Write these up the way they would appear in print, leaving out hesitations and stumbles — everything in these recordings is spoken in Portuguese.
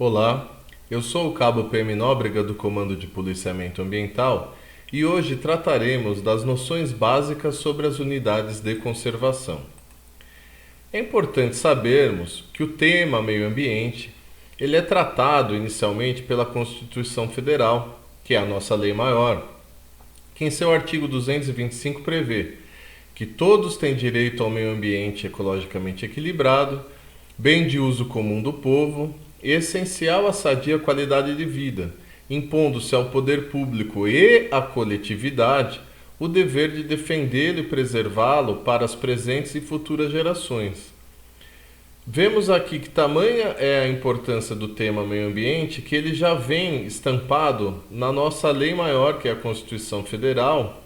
Olá, eu sou o Cabo PM Nóbrega do Comando de Policiamento Ambiental e hoje trataremos das noções básicas sobre as unidades de conservação. É importante sabermos que o tema meio ambiente ele é tratado inicialmente pela Constituição Federal, que é a nossa lei maior, que em seu artigo 225 prevê que todos têm direito ao meio ambiente ecologicamente equilibrado, bem de uso comum do povo e essencial à sadia qualidade de vida, impondo-se ao poder público e à coletividade o dever de defendê-lo e preservá-lo para as presentes e futuras gerações. Vemos aqui que tamanha é a importância do tema meio ambiente que ele já vem estampado na nossa lei maior, que é a Constituição Federal,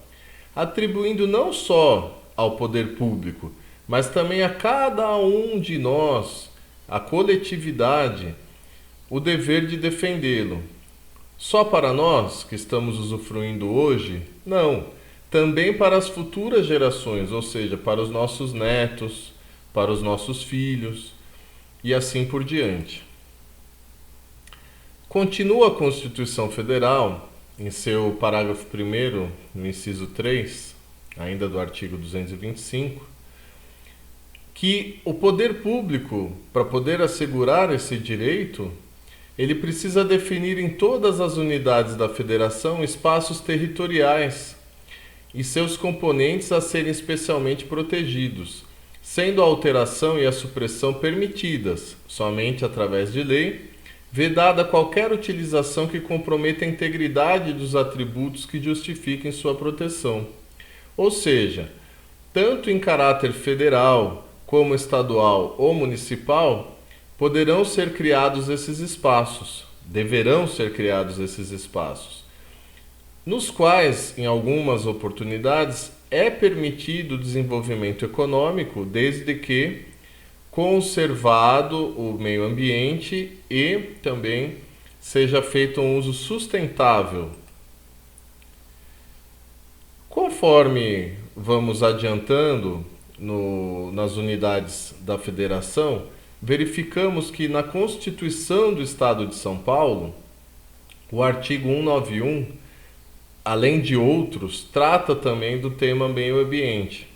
atribuindo não só ao poder público, mas também a cada um de nós, a coletividade, o dever de defendê-lo. Só para nós que estamos usufruindo hoje? Não. Também para as futuras gerações, ou seja, para os nossos netos, para os nossos filhos e assim por diante. Continua a Constituição Federal, em seu parágrafo 1º, no inciso 3, ainda do artigo 225, que o poder público, para poder assegurar esse direito, ele precisa definir em todas as unidades da federação espaços territoriais e seus componentes a serem especialmente protegidos, sendo a alteração e a supressão permitidas somente através de lei, vedada qualquer utilização que comprometa a integridade dos atributos que justifiquem sua proteção. Ou seja, tanto em caráter federal como estadual ou municipal, poderão ser criados esses espaços, deverão ser criados esses espaços, nos quais, em algumas oportunidades, é permitido o desenvolvimento econômico, desde que conservado o meio ambiente e também seja feito um uso sustentável. Conforme vamos adiantando nas unidades da federação, verificamos que na Constituição do Estado de São Paulo, o artigo 191, além de outros, trata também do tema meio ambiente.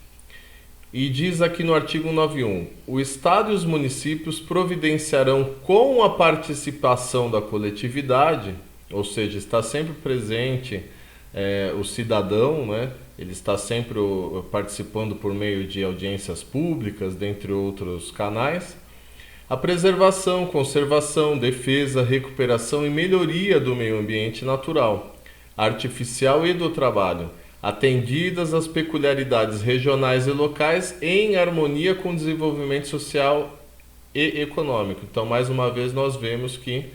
E diz aqui no artigo 191, o Estado e os municípios providenciarão com a participação da coletividade, ou seja, está sempre presente o cidadão, né? Ele está sempre participando por meio de audiências públicas, dentre outros canais, a preservação, conservação, defesa, recuperação e melhoria do meio ambiente natural, artificial e do trabalho, atendidas as peculiaridades regionais e locais em harmonia com o desenvolvimento social e econômico. Então, mais uma vez, nós vemos que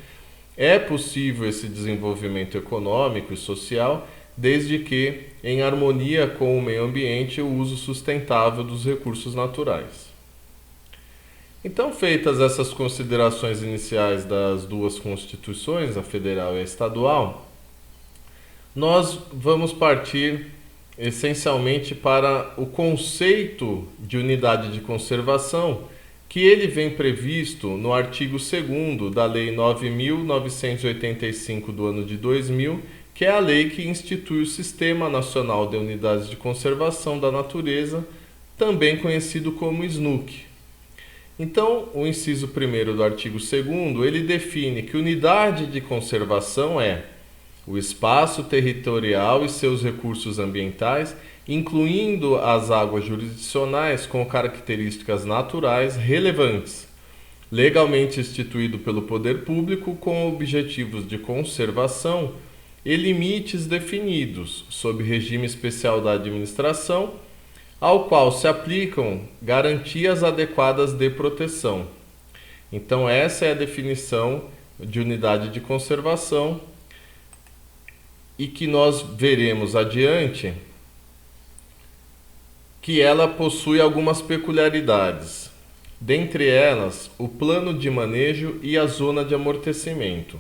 é possível esse desenvolvimento econômico e social, desde que em harmonia com o meio ambiente e o uso sustentável dos recursos naturais. Então, feitas essas considerações iniciais das duas constituições, a federal e a estadual, nós vamos partir essencialmente para o conceito de unidade de conservação, que ele vem previsto no artigo 2º da Lei 9.985 do ano de 2000, que é a lei que institui o Sistema Nacional de Unidades de Conservação da Natureza, também conhecido como SNUC. Então, o inciso 1º do artigo 2º, ele define que unidade de conservação é o espaço territorial e seus recursos ambientais, incluindo as águas jurisdicionais com características naturais relevantes, legalmente instituído pelo poder público com objetivos de conservação e limites definidos, sob regime especial da administração, ao qual se aplicam garantias adequadas de proteção. Então, essa é a definição de unidade de conservação e que nós veremos adiante que ela possui algumas peculiaridades. Dentre elas, o plano de manejo e a zona de amortecimento.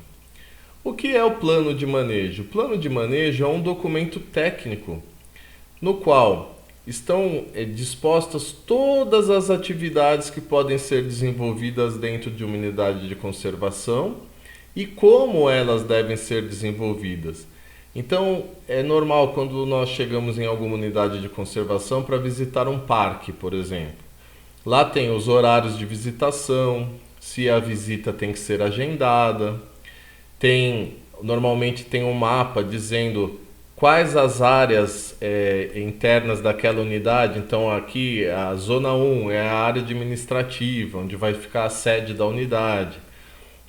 O que é o plano de manejo? O plano de manejo é um documento técnico no qual estão dispostas todas as atividades que podem ser desenvolvidas dentro de uma unidade de conservação e como elas devem ser desenvolvidas. Então, é normal quando nós chegamos em alguma unidade de conservação para visitar um parque, por exemplo. Lá tem os horários de visitação, se a visita tem que ser agendada, normalmente tem um mapa dizendo quais as áreas internas daquela unidade. Então aqui a zona 1 é a área administrativa, onde vai ficar a sede da unidade,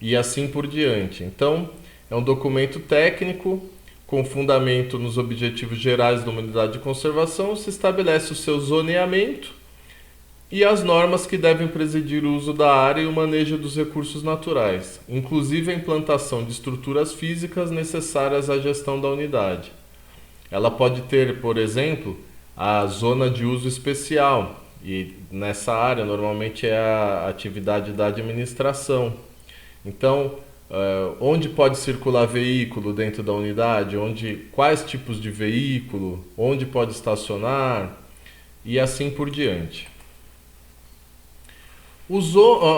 e assim por diante. Então é um documento técnico com fundamento nos objetivos gerais da unidade de conservação. Se estabelece o seu zoneamento e as normas que devem presidir o uso da área e o manejo dos recursos naturais, inclusive a implantação de estruturas físicas necessárias à gestão da unidade. Ela pode ter, por exemplo, a zona de uso especial, e nessa área normalmente é a atividade da administração. Então, onde pode circular veículo dentro da unidade, quais tipos de veículo, onde pode estacionar e assim por diante.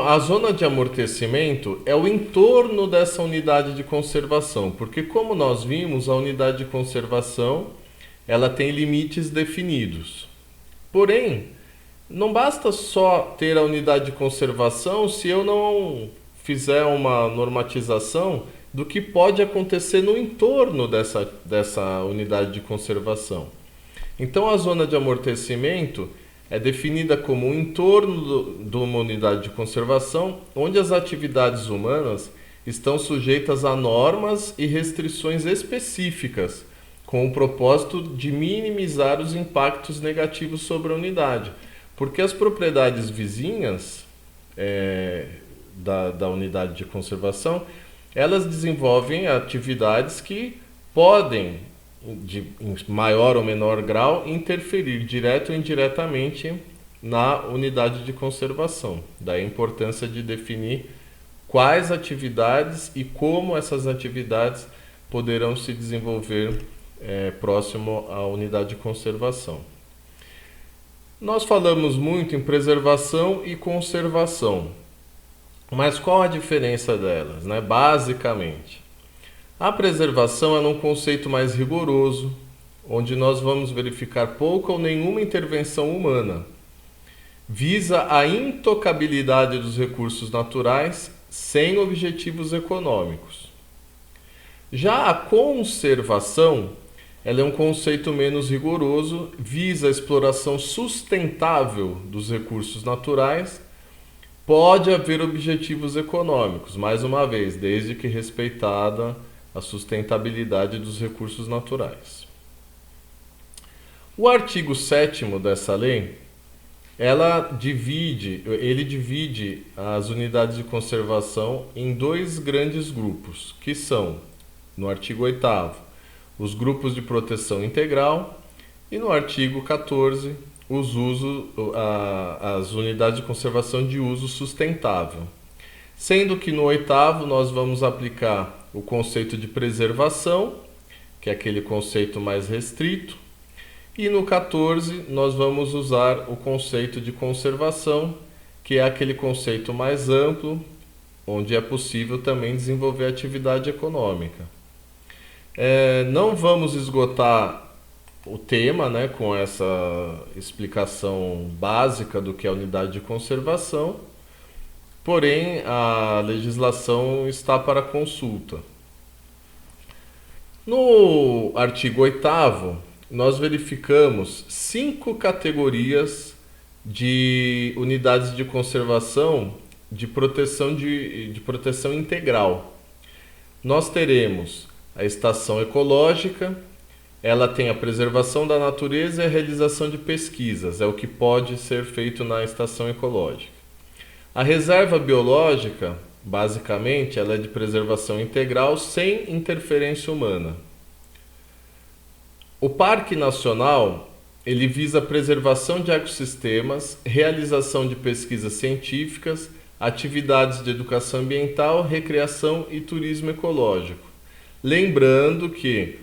A zona de amortecimento é o entorno dessa unidade de conservação, porque como nós vimos, a unidade de conservação ela tem limites definidos. Porém, não basta só ter a unidade de conservação se eu não fizer uma normatização do que pode acontecer no entorno dessa unidade de conservação. Então, a zona de amortecimento é definida como um entorno de uma unidade de conservação onde as atividades humanas estão sujeitas a normas e restrições específicas, com o propósito de minimizar os impactos negativos sobre a unidade. Porque as propriedades vizinhas da unidade de conservação, elas desenvolvem atividades que podem, em maior ou menor grau, interferir direto ou indiretamente na unidade de conservação. Daí a importância de definir quais atividades e como essas atividades poderão se desenvolver próximo à unidade de conservação. Nós falamos muito em preservação e conservação, mas qual a diferença delas, né? Basicamente, a preservação é um conceito mais rigoroso, onde nós vamos verificar pouca ou nenhuma intervenção humana. Visa a intocabilidade dos recursos naturais sem objetivos econômicos. Já a conservação, ela é um conceito menos rigoroso, visa a exploração sustentável dos recursos naturais. Pode haver objetivos econômicos, mais uma vez, desde que respeitada a sustentabilidade dos recursos naturais. O artigo 7º dessa lei, ele divide as unidades de conservação em dois grandes grupos, que são, no artigo 8º, os grupos de proteção integral, e no artigo 14º, as unidades de conservação de uso sustentável. Sendo que no 8º nós vamos aplicar o conceito de preservação, que é aquele conceito mais restrito, e no 14 nós vamos usar o conceito de conservação, que é aquele conceito mais amplo, onde é possível também desenvolver atividade econômica. Não vamos esgotar o tema, né, com essa explicação básica do que é a unidade de conservação, porém a legislação está para consulta. No artigo 8º, nós verificamos 5 categorias de unidades de conservação de proteção integral. Nós teremos a estação ecológica, ela tem a preservação da natureza e a realização de pesquisas, é o que pode ser feito na estação ecológica. A reserva biológica, basicamente, ela é de preservação integral sem interferência humana. O Parque Nacional, ele visa a preservação de ecossistemas, realização de pesquisas científicas, atividades de educação ambiental, recreação e turismo ecológico. Lembrando que,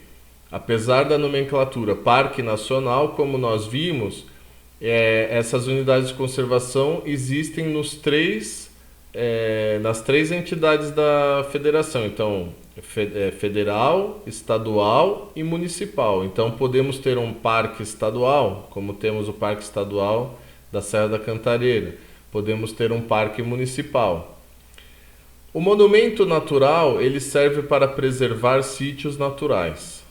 apesar da nomenclatura Parque Nacional, como nós vimos, essas unidades de conservação existem nos 3 nas três entidades da federação. Então, federal, estadual e municipal. Então, podemos ter um parque estadual, como temos o Parque Estadual da Serra da Cantareira. Podemos ter um parque municipal. O monumento natural, ele serve para preservar sítios naturais.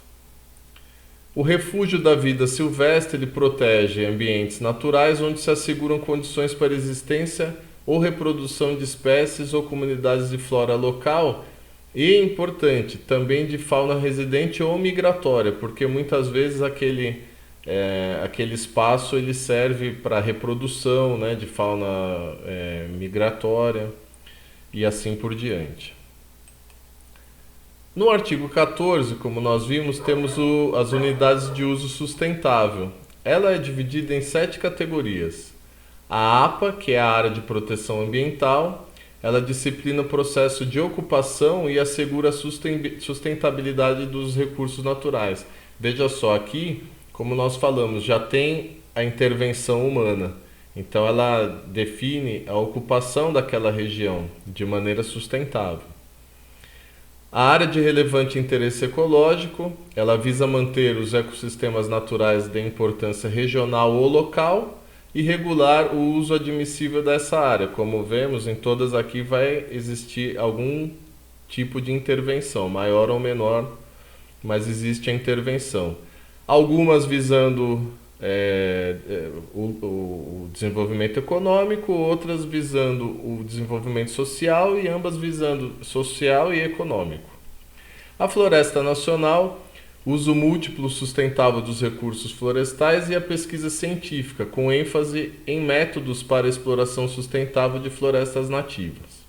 O refúgio da vida silvestre, ele protege ambientes naturais onde se asseguram condições para existência ou reprodução de espécies ou comunidades de flora local e, importante, também de fauna residente ou migratória, porque muitas vezes aquele espaço ele serve para reprodução, né, de fauna migratória e assim por diante. No artigo 14, como nós vimos, temos as unidades de uso sustentável. Ela é dividida em 7 categorias. A APA, que é a área de proteção ambiental, ela disciplina o processo de ocupação e assegura a sustentabilidade dos recursos naturais. Veja só, aqui, como nós falamos, já tem a intervenção humana. Então ela define a ocupação daquela região de maneira sustentável. A área de relevante interesse ecológico, ela visa manter os ecossistemas naturais de importância regional ou local e regular o uso admissível dessa área. Como vemos, em todas aqui vai existir algum tipo de intervenção, maior ou menor, mas existe a intervenção. Algumas visando o desenvolvimento econômico, outras visando o desenvolvimento social e ambas visando social e econômico. A floresta nacional, uso múltiplo sustentável dos recursos florestais e a pesquisa científica, com ênfase em métodos para a exploração sustentável de florestas nativas.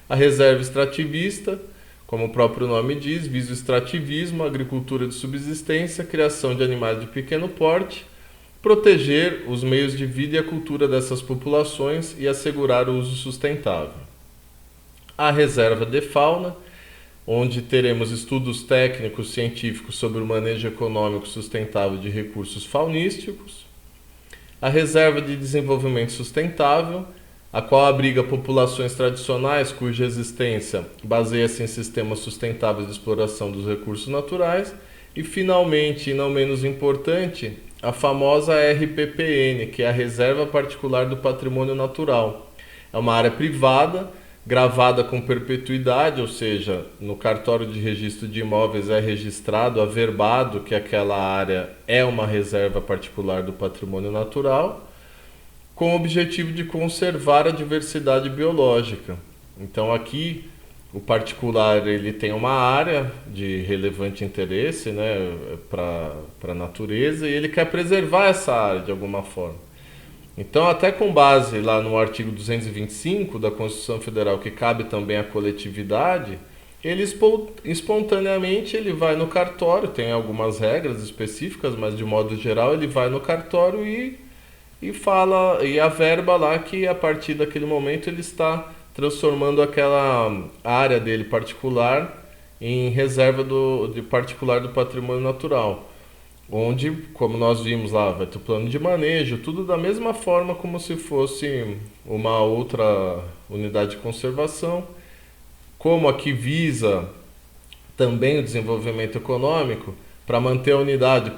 A reserva extrativista, como o próprio nome diz, visa o extrativismo, agricultura de subsistência, criação de animais de pequeno porte, proteger os meios de vida e a cultura dessas populações e assegurar o uso sustentável. A reserva de fauna, onde teremos estudos técnicos científicos sobre o manejo econômico sustentável de recursos faunísticos. A reserva de desenvolvimento sustentável, a qual abriga populações tradicionais cuja existência baseia-se em sistemas sustentáveis de exploração dos recursos naturais. E, finalmente, e não menos importante, a famosa RPPN, que é a Reserva Particular do Patrimônio Natural. É uma área privada, gravada com perpetuidade, ou seja, no cartório de registro de imóveis é registrado, averbado que aquela área é uma reserva particular do patrimônio natural, com o objetivo de conservar a diversidade biológica. Então aqui o particular ele tem uma área de relevante interesse, né, para a natureza, e ele quer preservar essa área de alguma forma. Então, até com base lá no artigo 225 da Constituição Federal, que cabe também à coletividade, ele espontaneamente ele vai no cartório, tem algumas regras específicas, mas de modo geral ele vai no cartório e fala, e averba lá que a partir daquele momento ele está transformando aquela área dele particular em reserva de particular do patrimônio natural, onde, como nós vimos lá, vai ter o plano de manejo, tudo da mesma forma como se fosse uma outra unidade de conservação. Como aqui visa também o desenvolvimento econômico, para manter a unidade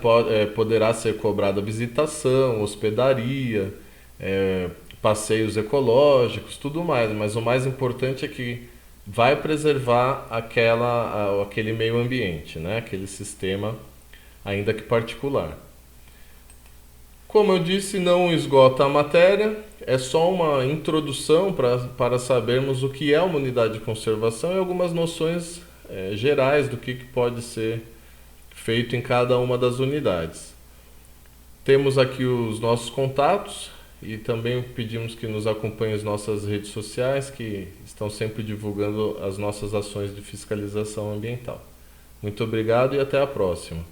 poderá ser cobrada visitação, hospedaria, passeios ecológicos, tudo mais, mas o mais importante é que vai preservar aquele meio ambiente, né? Aquele sistema, ainda que particular. Como eu disse, não esgota a matéria, é só uma introdução para sabermos o que é uma unidade de conservação e algumas noções gerais do que pode ser feito em cada uma das unidades. Temos aqui os nossos contatos e também pedimos que nos acompanhem as nossas redes sociais, que estão sempre divulgando as nossas ações de fiscalização ambiental. Muito obrigado e até a próxima.